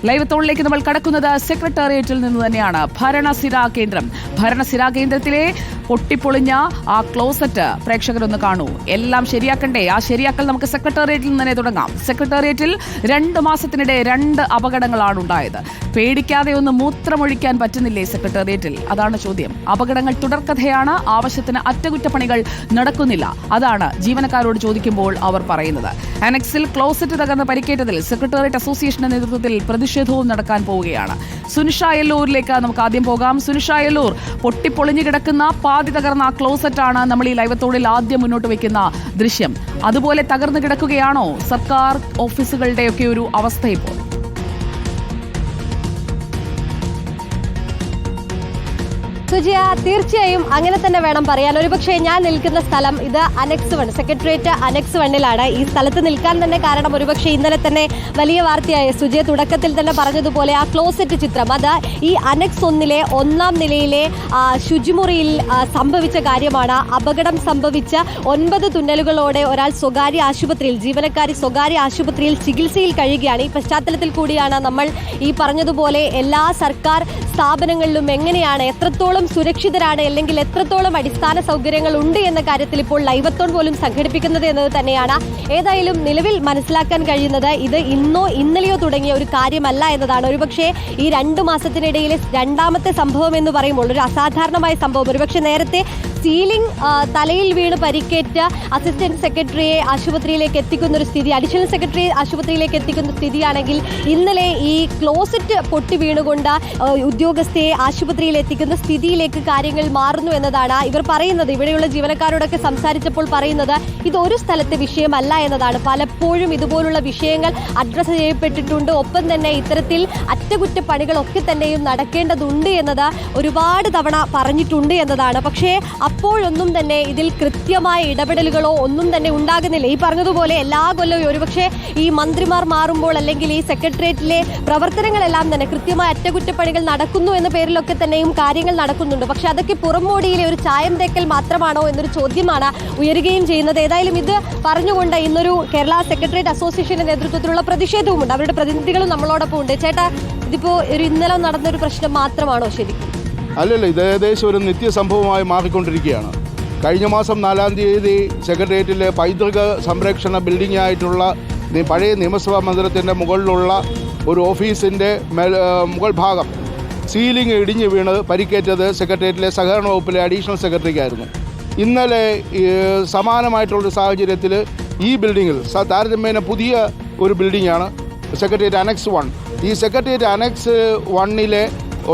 ലൈവത്തോളിലേക്ക് നമ്മൾ കടക്കുന്നത് സെക്രട്ടേറിയറ്റിൽ നിന്ന് തന്നെയാണ്. ഭരണസിരാ കേന്ദ്രത്തിലെ പൊട്ടിപ്പൊളിഞ്ഞ ആ ക്ലോസറ്റ് പ്രേക്ഷകരൊന്ന് കാണൂ. എല്ലാം ശരിയാക്കണ്ടേ? ആ ശരിയാക്കൽ നമുക്ക് സെക്രട്ടേറിയറ്റിൽ നിന്ന് തന്നെ തുടങ്ങാം. സെക്രട്ടേറിയറ്റിൽ 2 മാസത്തിനിടെ 2 അപകടങ്ങളാണ് ഉണ്ടായത്. പേടിക്കാതെ ഒന്ന് മൂത്രമൊഴിക്കാൻ പറ്റുന്നില്ലേ സെക്രട്ടേറിയറ്റിൽ? അതാണ് ചോദ്യം. അപകടങ്ങൾ തുടർക്കഥയാണ്. ആവശ്യത്തിന് അറ്റകുറ്റപ്പണികൾ നടക്കുന്നില്ല. അതാണ് ജീവനക്കാരോട് ചോദിക്കുമ്പോൾ അവർ പറയുന്നത്. അനക്സിൽ ക്ലോസറ്റ് തകർന്ന് പരിക്കേറ്റതിൽ സെക്രട്ടേറിയറ്റ് അസോസിയേഷന്റെ നേതൃത്വത്തിൽ പ്രതിഷേധവും നടക്കാൻ പോവുകയാണ്. സുനിഷ യെല്ലൂരിലേക്ക് നമുക്ക് ആദ്യം പോകാം. സുനിഷ യെല്ലൂർ, പൊട്ടിപ്പൊളിഞ്ഞു കിടക്കുന്ന പാതി തകർന്ന ആ ക്ലോസറ്റാണ് നമ്മൾ ഈ ലൈവത്തോടിൽ ആദ്യം മുന്നോട്ട് വെക്കുന്ന ദൃശ്യം. അതുപോലെ തകർന്നു കിടക്കുകയാണോ സർക്കാർ ഓഫീസുകളുടെയൊക്കെ ഒരു അവസ്ഥ ഇപ്പോൾ? സുജിയ, തീർച്ചയായും അങ്ങനെ തന്നെ വേണം പറയാൻ. ഒരുപക്ഷെ ഞാൻ നിൽക്കുന്ന സ്ഥലം ഇത് അനക്സ് 1, സെക്രട്ടേറിയറ്റ് അനക്സ് 1-ലാണ്. ഈ സ്ഥലത്ത് നിൽക്കാൻ തന്നെ കാരണം ഒരുപക്ഷെ ഇന്നലെ തന്നെ വലിയ വാർത്തയായ സുജിയ തുടക്കത്തിൽ തന്നെ പറഞ്ഞതുപോലെ ആ ക്ലോസറ്റ് ചിത്രം, അത് ഈ അനക്സ് 1-ലെ 1-ാം നിലയിലെ ശുചിമുറിയിൽ സംഭവിച്ച കാര്യമാണ്. അപകടം സംഭവിച്ച 9 തുന്നലുകളോടെ ഒരാൾ സ്വകാര്യ ആശുപത്രിയിൽ, ജീവനക്കാരി സ്വകാര്യ ആശുപത്രിയിൽ ചികിത്സയിൽ കഴിയുകയാണ്. ഈ പശ്ചാത്തലത്തിൽ കൂടിയാണ് നമ്മൾ ഈ പറഞ്ഞതുപോലെ എല്ലാ സർക്കാർ സ്ഥാപനങ്ങളിലും എങ്ങനെയാണ്, എത്രത്തോളം സുരക്ഷിതരാണ്, അല്ലെങ്കിൽ എത്രത്തോളം അടിസ്ഥാന സൗകര്യങ്ങൾ ഉണ്ട് എന്ന കാര്യത്തിൽ ഇപ്പോൾ ലൈവത്തോൺ പോലും സംഘടിപ്പിക്കുന്നത് എന്നത് തന്നെയാണ്. ഏതായാലും നിലവിൽ മനസ്സിലാക്കാൻ കഴിയുന്നത് ഇത് ഇന്നോ ഇന്നലെയോ തുടങ്ങിയ ഒരു കാര്യമല്ല എന്നതാണ്. ഒരുപക്ഷെ ഈ 2 മാസത്തിനിടയിലെ 2ാമത്തെ സംഭവം എന്ന് പറയുമ്പോൾ ഒരു അസാധാരണമായ സംഭവം. ഒരുപക്ഷെ നേരത്തെ സീലിംഗ് തലയിൽ വീണ് പരിക്കേറ്റ അസിസ്റ്റന്റ് സെക്രട്ടറിയെ ആശുപത്രിയിലേക്ക് എത്തിക്കുന്ന ഒരു സ്ഥിതി, അഡീഷണൽ സെക്രട്ടറി ആശുപത്രിയിലേക്ക് എത്തിക്കുന്ന സ്ഥിതിയാണെങ്കിൽ ഇന്നലെ ഈ ക്ലോസറ്റ് പൊട്ടി വീണുകൊണ്ട് ഉദ്യോഗസ്ഥയെ ആശുപത്രിയിൽ എത്തിക്കുന്ന സ്ഥിതിയിലേക്ക് കാര്യങ്ങൾ മാറുന്നു എന്നതാണ് ഇവർ പറയുന്നത്. ഇവിടെയുള്ള ജീവനക്കാരോടൊക്കെ സംസാരിച്ചപ്പോൾ പറയുന്നത് ഇതൊരു സ്ഥലത്തെ വിഷയമല്ല എന്നതാണ്. പലപ്പോഴും ഇതുപോലുള്ള വിഷയങ്ങൾ അഡ്രസ്സ് ചെയ്യപ്പെട്ടിട്ടുണ്ട്. ഒപ്പം തന്നെ ഇത്തരത്തിൽ അറ്റകുറ്റപ്പണികളൊക്കെ തന്നെയും നടക്കേണ്ടതുണ്ട് എന്നത് ഒരുപാട് തവണ പറഞ്ഞിട്ടുണ്ട് എന്നതാണ്. പക്ഷേ അപ്പോഴൊന്നും തന്നെ ഇതിൽ കൃത്യമായ ഇടപെടലുകളോ ഒന്നും തന്നെ ഉണ്ടാകുന്നില്ല. ഈ പറഞ്ഞതുപോലെ എല്ലാ കൊല്ലവും ഒരുപക്ഷെ ഈ മന്ത്രിമാർ മാറുമ്പോൾ അല്ലെങ്കിൽ ഈ സെക്രട്ടേറിയറ്റിലെ പ്രവർത്തനങ്ങളെല്ലാം തന്നെ കൃത്യമായ അറ്റകുറ്റപ്പണികൾ നടക്കുന്നു എന്ന പേരിലൊക്കെ തന്നെയും കാര്യങ്ങൾ നടക്കുന്നുണ്ട്. പക്ഷെ അതൊക്കെ പുറംമോടിയിലെ ഒരു ചായം തേക്കൽ മാത്രമാണോ എന്നൊരു ചോദ്യമാണ് ഉയരുകയും ചെയ്യുന്നത്. ഏതായാലും ഇത് പറഞ്ഞുകൊണ്ട് ഇന്നൊരു കേരള സെക്രട്ടേറിയറ്റ് അസോസിയേഷന്റെ നേതൃത്വത്തിലുള്ള പ്രതിഷേധവുമുണ്ട്. അവരുടെ പ്രതിനിധികളും നമ്മളോടൊപ്പം ഉണ്ട്. ചേട്ടാ, ഇതിപ്പോ ഒരു ഇന്നലെ നടന്നൊരു പ്രശ്നം മാത്രമാണോ ശരിക്കും? അല്ലല്ല, ഇത് ഏകദേശം ഒരു നിത്യസംഭവമായി മാറിക്കൊണ്ടിരിക്കുകയാണ്. കഴിഞ്ഞ മാസം 4-ാം തീയതി സെക്രട്ടേറിയറ്റിലെ പൈതൃക സംരക്ഷണ ബിൽഡിംഗ് ആയിട്ടുള്ള പഴയ നിയമസഭാ മന്ദിരത്തിൻ്റെ മുകളിലുള്ള ഒരു ഓഫീസിൻ്റെ മുകൾ ഭാഗം സീലിംഗ് ഇടിഞ്ഞ് വീണ് പരിക്കേറ്റത് സെക്രട്ടേറിയറ്റിലെ സഹകരണ വകുപ്പിലെ അഡീഷണൽ സെക്രട്ടറിക്കായിരുന്നു. ഇന്നലെ സമാനമായിട്ടുള്ളൊരു സാഹചര്യത്തിൽ ഈ ബിൽഡിങ്ങിൽ താരതമ്യേന പുതിയ ഒരു ബിൽഡിങ്ങാണ് സെക്രട്ടേറിയറ്റ് അനക്സ് 1. ഈ സെക്രട്ടേറിയറ്റ് അനക്സ് 1-ലെ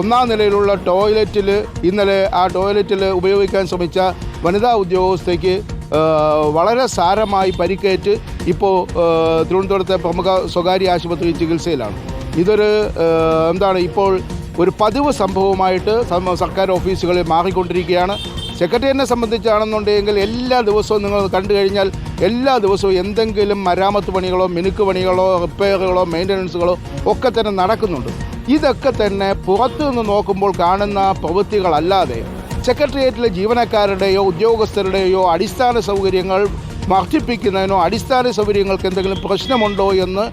1-ാം നിലയിലുള്ള ടോയ്ലറ്റിൽ ഇന്നലെ ആ ടോയ്ലറ്റിൽ ഉപയോഗിക്കാൻ ശ്രമിച്ച വനിതാ ഉദ്യോഗസ്ഥയ്ക്ക് വളരെ സാരമായി പരിക്കേറ്റ് ഇപ്പോൾ തിരുവനന്തപുരത്തെ പ്രമുഖ സ്വകാര്യ ആശുപത്രി ചികിത്സയിലാണ്. ഇതൊരു ഇപ്പോൾ ഒരു പതിവ് സംഭവമായിട്ട് സർക്കാർ ഓഫീസുകളിൽ മാറിക്കൊണ്ടിരിക്കുകയാണ്. സെക്രട്ടേറിയറ്റിനെ സംബന്ധിച്ചാണെന്നുണ്ടെങ്കിൽ എല്ലാ ദിവസവും നിങ്ങൾ കണ്ടു കഴിഞ്ഞാൽ എല്ലാ ദിവസവും എന്തെങ്കിലും മരാമത്ത് പണികളോ മിനുക്ക് പണികളോ റിപ്പയറുകളോ മെയിൻ്റനൻസുകളോ ഒക്കെ തന്നെ നടക്കുന്നുണ്ട്. ഇതൊക്കെ തന്നെ പുറത്തു നിന്ന് നോക്കുമ്പോൾ കാണുന്ന പ്രവൃത്തികളല്ലാതെ സെക്രട്ടേറിയറ്റിലെ ജീവനക്കാരുടെയോ ഉദ്യോഗസ്ഥരുടെയോ അടിസ്ഥാന സൗകര്യങ്ങൾ വർദ്ധിപ്പിക്കുന്നതിനോ അടിസ്ഥാന സൗകര്യങ്ങൾക്ക് എന്തെങ്കിലും പ്രശ്നമുണ്ടോ എന്ന്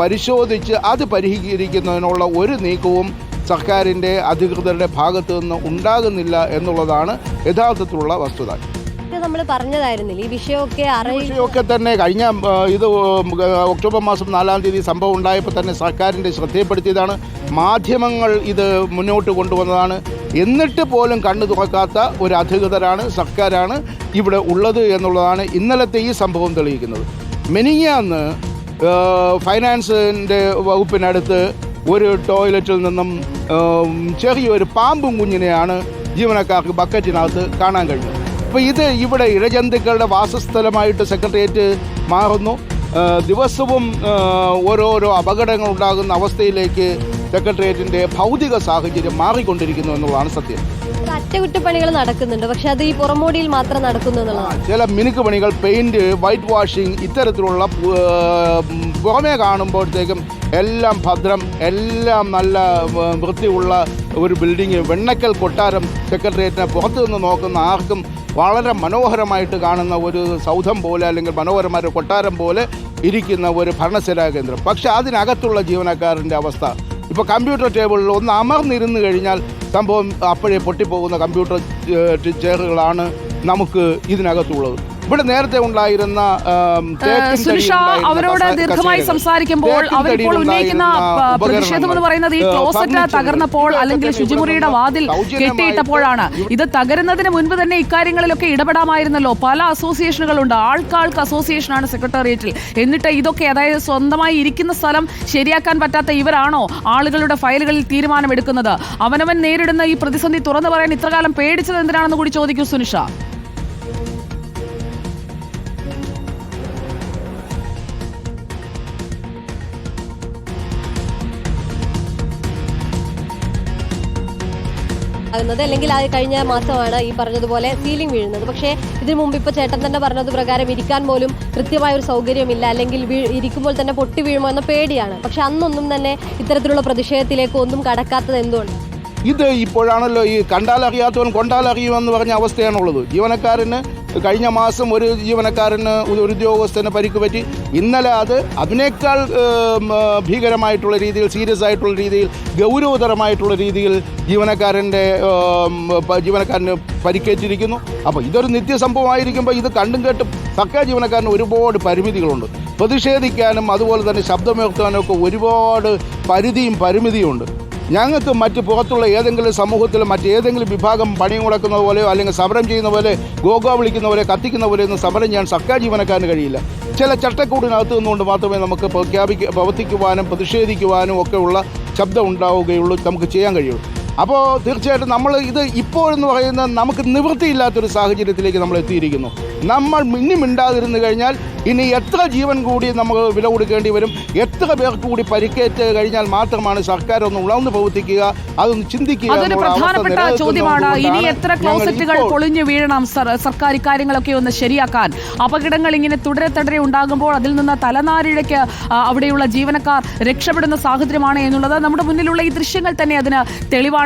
പരിശോധിച്ച് അത് പരിഹരിക്കുന്നതിനുള്ള ഒരു നീക്കവും സർക്കാരിൻ്റെ അധികൃതരുടെ ഭാഗത്തു നിന്ന് ഉണ്ടാകുന്നില്ല എന്നുള്ളതാണ് യഥാർത്ഥത്തിലുള്ള വസ്തുത. നമ്മൾ പറഞ്ഞതായിരുന്നില്ല ഈ വിഷയമൊക്കെ തന്നെ കഴിഞ്ഞ ഇത് ഒക്ടോബർ മാസം 4-ാം തീയതി സംഭവം ഉണ്ടായപ്പോൾ തന്നെ സർക്കാരിൻ്റെ ശ്രദ്ധയപ്പെടുത്തിയതാണ്. മാധ്യമങ്ങൾ ഇത് മുന്നോട്ട് കൊണ്ടുവന്നതാണ്. എന്നിട്ട് പോലും കണ്ണു തുറക്കാത്ത ഒരു അധികൃതരാണ് സർക്കാരാണ് ഇവിടെ ഉള്ളത് എന്നുള്ളതാണ് ഇന്നലത്തെ ഈ സംഭവം തെളിയിക്കുന്നത്. മെനിഞ്ഞാന്ന് ഫൈനാൻസിൻ്റെ വകുപ്പിനടുത്ത് ഒരു ടോയ്ലറ്റിൽ നിന്നും ചെറിയൊരു പാമ്പും കുഞ്ഞിനെയാണ് ജീവനക്കാർക്ക് ബക്കറ്റിനകത്ത് കാണാൻ കഴിഞ്ഞത്. അപ്പോൾ ഇത് ഇവിടെ ഇഴജന്തുക്കളുടെ വാസസ്ഥലമായിട്ട് സെക്രട്ടേറിയറ്റ് മാറുന്നു. ദിവസവും ഓരോരോ അപകടങ്ങൾ ഉണ്ടാകുന്ന അവസ്ഥയിലേക്ക് സെക്രട്ടേറിയറ്റിൻ്റെ ഭൗതിക സാഹചര്യം മാറിക്കൊണ്ടിരിക്കുന്നു എന്നുള്ളതാണ് സത്യം. അറ്റകുറ്റപ്പണികൾ നടക്കുന്നുണ്ട്, പക്ഷെ അത് ഈ പുറമോടിയിൽ മാത്രം നടക്കുന്നു എന്നുള്ളതാണ്. ചില മിനുക്ക് പണികൾ, പെയിന്റ്, വൈറ്റ് വാഷിംഗ്, ഇത്തരത്തിലുള്ള പുറമേ കാണുമ്പോഴത്തേക്കും എല്ലാം ഭദ്രം, എല്ലാം നല്ല വൃത്തിയുള്ള ഒരു ബിൽഡിങ്, വെണ്ണക്കൽ കൊട്ടാരം സെക്രട്ടേറിയറ്റിനെ പുറത്തു നിന്ന് നോക്കുന്ന ആർക്കും വളരെ മനോഹരമായിട്ട് കാണുന്ന ഒരു സൗധം പോലെ അല്ലെങ്കിൽ മനോഹരമായ ഒരു കൊട്ടാരം പോലെ ഇരിക്കുന്ന ഒരു ഭരണസിരാ കേന്ദ്രം. പക്ഷേ അതിനകത്തുള്ള ജീവനക്കാരൻ്റെ അവസ്ഥ ഇപ്പോൾ കമ്പ്യൂട്ടർ ടേബിളിൽ ഒന്ന് അമർന്നിരുന്ന് കഴിഞ്ഞാൽ സംഭവം അപ്പോഴേ പൊട്ടിപ്പോകുന്ന കമ്പ്യൂട്ടർ ചെയറുകളാണ് നമുക്ക് ഇതിനകത്തുള്ളത്. ഇവിടെ നേരത്തെ ഉണ്ടായിരുന്ന സുനിഷ, അവരോട് ദീർഘമായി സംസാരിക്കുമ്പോൾ അവരിപ്പോൾ ഉന്നയിക്കുന്ന പ്രതിഷേധം എന്ന് പറയുന്നത് ഈ ക്ലോസറ്റ് തകർന്നപ്പോൾ അല്ലെങ്കിൽ ശുചിമുറിയുടെ വാതിൽ കെട്ടിയിട്ടപ്പോഴാണ്. ഇത് തകരുന്നതിന് മുൻപ് തന്നെ ഇക്കാര്യങ്ങളിലൊക്കെ ഇടപെടാമായിരുന്നല്ലോ. പല അസോസിയേഷനുകളുണ്ട്, ആൾക്കാർക്ക് അസോസിയേഷനാണ് സെക്രട്ടേറിയറ്റിൽ. എന്നിട്ട് ഇതൊക്കെ, അതായത് സ്വന്തമായി ഇരിക്കുന്ന സ്ഥലം ശരിയാക്കാൻ പറ്റാത്ത ഇവരാണോ ആളുകളുടെ ഫയലുകളിൽ തീരുമാനമെടുക്കുന്നത്? അവനവൻ നേരിടുന്ന ഈ പ്രതിസന്ധി തുറന്നു പറയാൻ ഇത്രകാലം പേടിച്ചത് എന്തിനാണെന്ന് കൂടി ചോദിക്കൂ സുനിഷ. അല്ലെങ്കിൽ അത് കഴിഞ്ഞ മാസമാണ് ഈ പറഞ്ഞതുപോലെ സീലിംഗ് വീഴുന്നത്. പക്ഷേ ഇതിനു മുമ്പ് ഇപ്പോൾ ചേട്ടൻ തന്നെ പറഞ്ഞത് പ്രകാരം ഇരിക്കാൻ പോലും കൃത്യമായ ഒരു സൗകര്യമില്ല, അല്ലെങ്കിൽ ഇരിക്കുമ്പോൾ തന്നെ പൊട്ടി വീഴുമോ എന്ന പേടിയാണ്. പക്ഷെ അന്നൊന്നും തന്നെ ഇത്തരത്തിലുള്ള പ്രതിഷേധത്തിലേക്ക് ഒന്നും കടക്കാത്തത് എന്തുകൊണ്ട്? ഇത് ഇപ്പോഴാണല്ലോ ഈ കണ്ടാലറിയാത്തവൻ കൊണ്ടാലറിയുമെന്ന് പറഞ്ഞ അവസ്ഥയാണുള്ളത്. ജീവനക്കാരന് കഴിഞ്ഞ മാസം ഒരു ജീവനക്കാരന് ഒരു ഉദ്യോഗസ്ഥന് പരിക്ക് പറ്റി. ഇന്നലെ അതിനേക്കാൾ ഭീകരമായിട്ടുള്ള രീതിയിൽ, സീരിയസ് ആയിട്ടുള്ള രീതിയിൽ, ഗൗരവതരമായിട്ടുള്ള രീതിയിൽ ജീവനക്കാരന് പരിക്കേറ്റിരിക്കുന്നു. അപ്പോൾ ഇതൊരു നിത്യസംഭവമായിരിക്കുമ്പോൾ ഇത് കണ്ടും കേട്ടും സർക്കാർ ജീവനക്കാരന് ഒരുപാട് പരിമിതികളുണ്ട്. പ്രതിഷേധിക്കാനും അതുപോലെ തന്നെ ശബ്ദമുയർത്താനും ഒക്കെ ഒരുപാട് പരിമിതിയുമുണ്ട്. ഞങ്ങൾക്ക് മറ്റ് പുറത്തുള്ള ഏതെങ്കിലും സമൂഹത്തിൽ മറ്റേതെങ്കിലും വിഭാഗം പണി മുടക്കുന്ന പോലെയോ അല്ലെങ്കിൽ സമരം ചെയ്യുന്ന പോലെ, ഗോഗോ വിളിക്കുന്ന പോലെ, കത്തിക്കുന്ന പോലെ ഒന്നും സമരം ചെയ്യാൻ സർക്കാർ ജീവനക്കാരന് കഴിയില്ല. ചില ചട്ടക്കൂടിനകത്ത് നിന്നുകൊണ്ട് മാത്രമേ നമുക്ക് പ്രവർത്തിക്കുവാനും പ്രതിഷേധിക്കുവാനും ഒക്കെയുള്ള ശബ്ദം ഉണ്ടാവുകയുള്ളൂ, നമുക്ക് ചെയ്യാൻ കഴിയുള്ളൂ. അപ്പോൾ തീർച്ചയായിട്ടും നമ്മൾ ഇത് ഇപ്പോഴെന്ന് പറയുന്നത് നമുക്ക് നിവൃത്തിയില്ലാത്തൊരു സാഹചര്യത്തിലേക്ക് നമ്മൾ എത്തിയിരിക്കുന്നു. നമ്മൾ മിണ്ടാതിരുന്നു കഴിഞ്ഞാൽ ഇനി എത്ര ജീവൻ കൂടി നമ്മൾ വില കൊടുക്കേണ്ടി വരും, എത്ര പേർക്ക് കൂടി പരിക്കേറ്റ് കഴിഞ്ഞാൽ മാത്രമാണ് സർക്കാർ ഒന്ന് ഉണർന്ന് പ്രവർത്തിക്കുക, അതൊന്ന് ചിന്തിക്കുക. അതൊരു പ്രധാനപ്പെട്ട ചോദ്യമാണ്. ഇനി എത്ര ക്ലോസറ്റുകൾ പൊളിഞ്ഞു വീഴണം സർക്കാർ ഇക്കാര്യങ്ങളൊക്കെ ഒന്ന് ശരിയാക്കാൻ? അപകടങ്ങൾ ഇങ്ങനെ തുടരെ ഉണ്ടാകുമ്പോൾ അതിൽ നിന്ന് തലനാരിഴയ്ക്ക് അവിടെയുള്ള ജീവനക്കാർ രക്ഷപ്പെടുന്ന സാഹചര്യമാണ് എന്നുള്ളത് നമ്മുടെ മുന്നിലുള്ള ഈ ദൃശ്യങ്ങൾ തന്നെ അതിന് തെളിവാണ്.